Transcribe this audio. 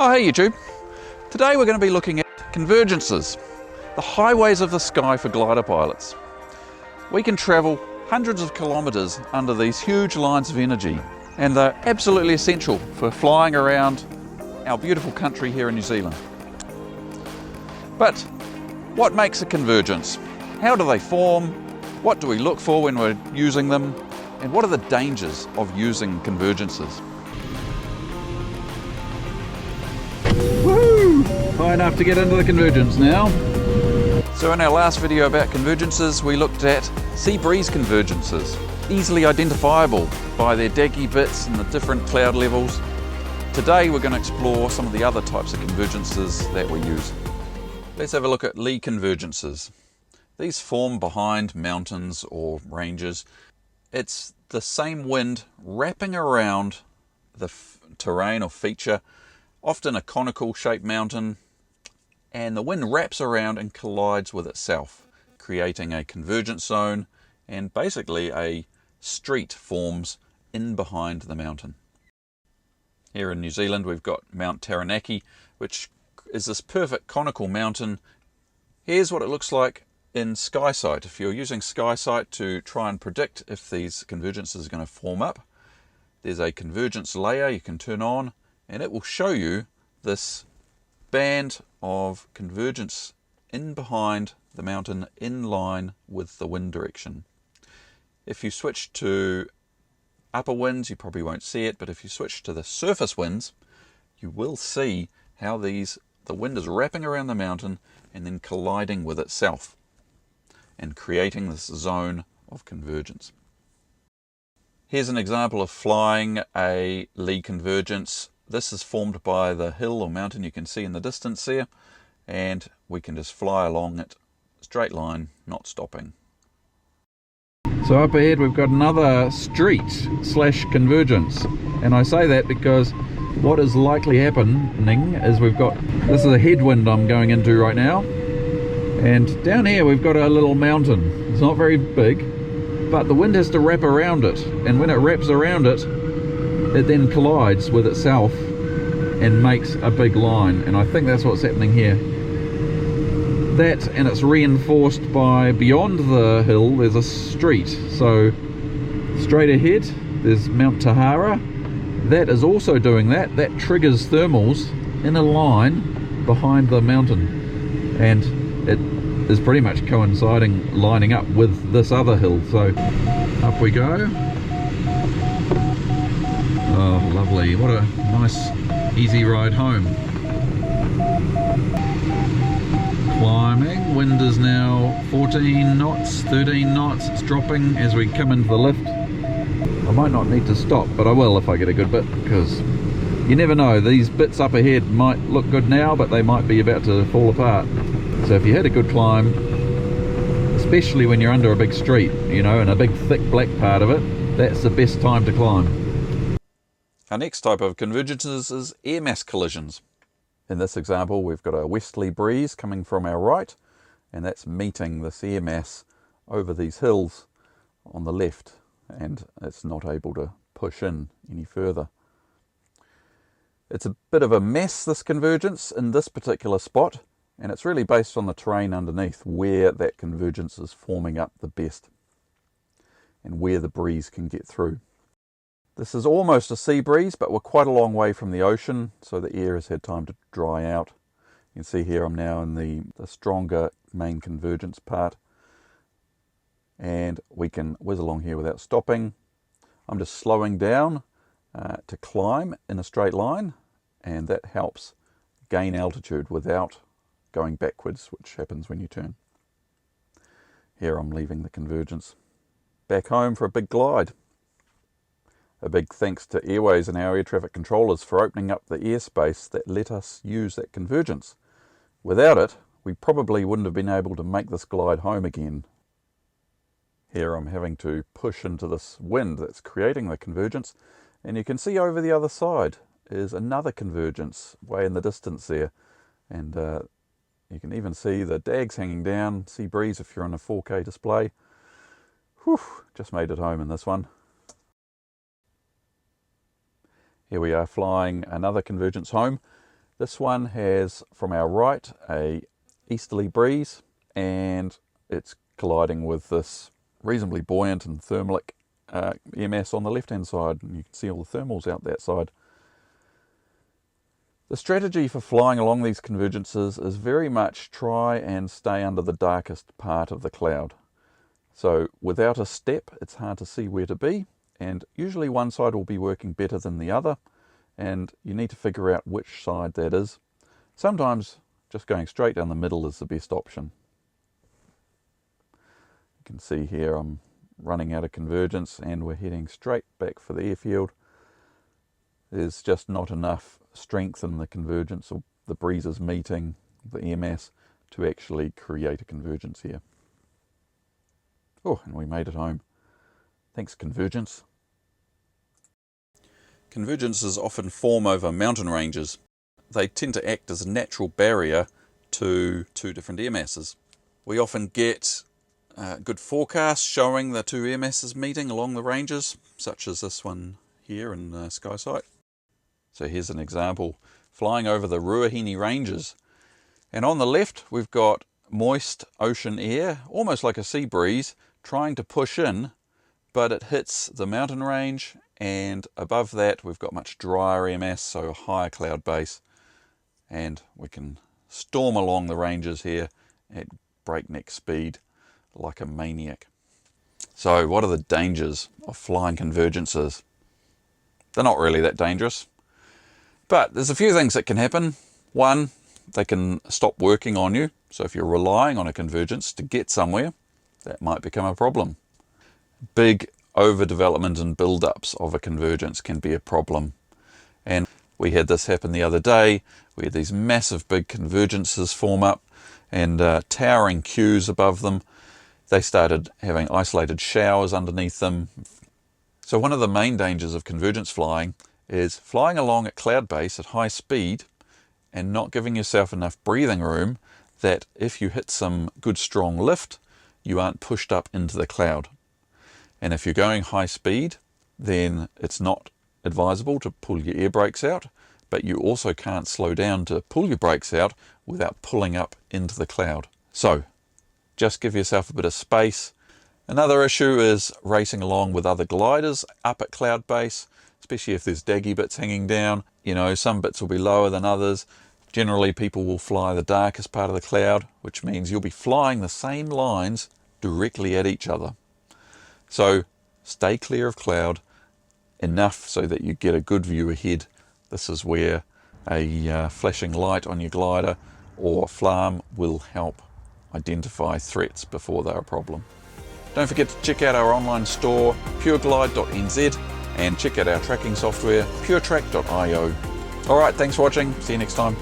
Oh hey YouTube, today we're going to be looking at convergences, the highways of the sky for glider pilots. We can travel hundreds of kilometres under these huge lines of energy, and they're absolutely essential for flying around our beautiful country here in New Zealand. But what makes a convergence? How do they form? What do we look for when we're using them? And what are the dangers of using convergences? Woo! High enough to get into the convergence now. So in our last video about convergences, we looked at sea breeze convergences, easily identifiable by their daggy bits and the different cloud levels. Today we're going to explore some of the other types of convergences that we use. Let's have a look at lee convergences. These form behind mountains or ranges. It's the same wind wrapping around the terrain or feature, often a conical shaped mountain, and the wind wraps around and collides with itself, creating a convergence zone, and basically a street forms in behind the mountain. Here in New Zealand we've got Mount Taranaki, which is this perfect conical mountain. Here's what it looks like in SkySight. If you're using SkySight to try and predict if these convergences are going to form up, there's a convergence layer you can turn on, and it will show you this band of convergence in behind the mountain in line with the wind direction. If you switch to upper winds, you probably won't see it, but if you switch to the surface winds, you will see how the wind is wrapping around the mountain and then colliding with itself and creating this zone of convergence. Here's an example of flying a lee convergence. This is formed by the hill or mountain you can see in the distance there, and we can just fly along it, straight line, not stopping. So up ahead we've got another street slash convergence, and I say that because what is likely happening is this is a headwind I'm going into right now, and down here we've got a little mountain. It's not very big, but the wind has to wrap around it, and when it wraps around it, it then collides with itself and makes a big line, and I think that's what's happening here. That, and it's reinforced by beyond the hill there's a street, so straight ahead there's Mount Tahara. That is also doing that. That triggers thermals in a line behind the mountain, and it is pretty much coinciding, lining up with this other hill. So up we go. Oh, lovely. What a nice easy ride home. Climbing. Wind is now 14 knots, 13 knots. It's dropping as we come into the lift. I might not need to stop, but I will if I get a good bit, because you never know. These bits up ahead might look good now, but they might be about to fall apart. So if you had a good climb, especially when you're under a big street, you know, and a big thick black part of it, that's the best time to climb. Our next type of convergences is air mass collisions. In this example we've got a westerly breeze coming from our right, and that's meeting this air mass over these hills on the left, and it's not able to push in any further. It's a bit of a mess, this convergence, in this particular spot, and it's really based on the terrain underneath where that convergence is forming up the best and where the breeze can get through. This is almost a sea breeze, but we're quite a long way from the ocean, so the air has had time to dry out. You can see here I'm now in the stronger main convergence part, and we can whiz along here without stopping. I'm just slowing down to climb in a straight line, and that helps gain altitude without going backwards, which happens when you turn. Here I'm leaving the convergence. Back home for a big glide. A big thanks to Airways and our air traffic controllers for opening up the airspace that let us use that convergence. Without it, we probably wouldn't have been able to make this glide home again. Here I'm having to push into this wind that's creating the convergence, and you can see over the other side is another convergence way in the distance there, and you can even see the dags hanging down, sea breeze if you're on a 4K display. Whew, just made it home in this one. Here we are flying another convergence home. This one has, from our right, a easterly breeze, and it's colliding with this reasonably buoyant and thermalic air mass on the left hand side, and you can see all the thermals out that side. The strategy for flying along these convergences is very much try and stay under the darkest part of the cloud. So without a step, it's hard to see where to be, and usually one side will be working better than the other, and you need to figure out which side that is. Sometimes just going straight down the middle is the best option. You can see here I'm running out of convergence and we're heading straight back for the airfield. There's just not enough strength in the convergence, or the breezes meeting the air mass, to actually create a convergence here. Oh, and we made it home. Thanks, Convergence. Convergences often form over mountain ranges. They tend to act as a natural barrier to two different air masses. We often get good forecasts showing the two air masses meeting along the ranges, such as this one here in SkySight. So here's an example, flying over the Ruahine Ranges. And on the left, we've got moist ocean air, almost like a sea breeze, trying to push in, but it hits the mountain range, and above that we've got much drier air mass, so a higher cloud base, and we can storm along the ranges here at breakneck speed like a maniac. So what are the dangers of flying convergences? They're not really that dangerous, but there's a few things that can happen. One, they can stop working on you. So if you're relying on a convergence to get somewhere, that might become a problem. Big overdevelopment and build-ups of a convergence can be a problem. And we had this happen the other day. We had these massive big convergences form up, and towering queues above them. They started having isolated showers underneath them. So one of the main dangers of convergence flying is flying along at cloud base at high speed and not giving yourself enough breathing room that if you hit some good strong lift, you aren't pushed up into the cloud. And if you're going high speed, then it's not advisable to pull your air brakes out, but you also can't slow down to pull your brakes out without pulling up into the cloud. So just give yourself a bit of space. Another issue is racing along with other gliders up at cloud base, especially if there's daggy bits hanging down. You know, some bits will be lower than others. Generally, people will fly the darkest part of the cloud, which means you'll be flying the same lines directly at each other. So stay clear of cloud enough so that you get a good view ahead. This is where a flashing light on your glider or flam will help identify threats before they're a problem. Don't forget to check out our online store, pureglide.nz, and check out our tracking software, puretrack.io. Alright, thanks for watching. See you next time.